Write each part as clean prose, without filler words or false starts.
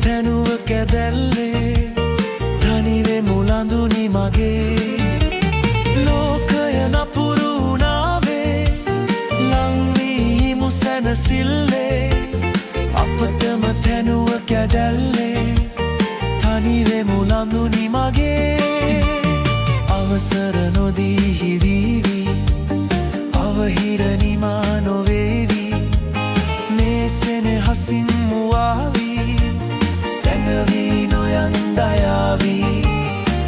තැනුව කැදැල්ලේ තනිවේ මුලඳුනි මගේ ලෝකය නපුරු වුණාවේ ලංවීමු සැනසිල්ලේ අපටම තැනුව කැදැල්ලේ තනිවේ මුලඳුනි මගේ අවසර නොදී හිදීවි අවහිර නිමා නොවේවි මේ සෙනෙහසින් මුවාවී සැඟවී නොයන් දයාවී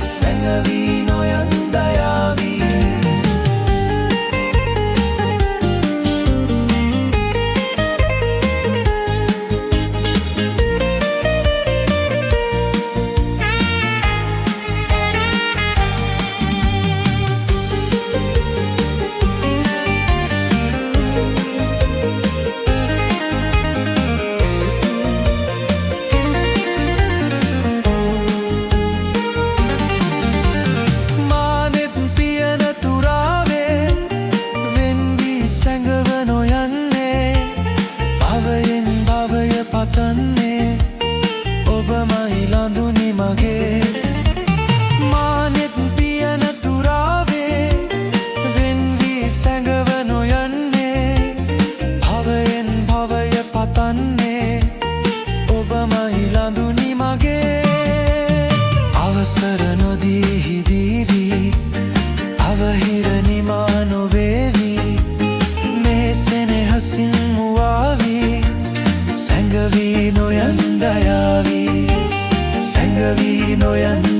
සැඟවී නොයන් දයාවී පතන්නේ ඔබමයි ලඳුනි මගේ මානෙත් පියන තුරාවේ වෙන් වී සැඟව නොයන්නේ භවයෙන් භවය පතන්නේ ඔබමයි ලඳුනි මගේ අවසර නොදී හිදීවි අවහිර නිමා නොවේවි මේ සෙනෙහසින් මුවාවී සැඟවී නොයන් දයාවී සැඟවී නොයන්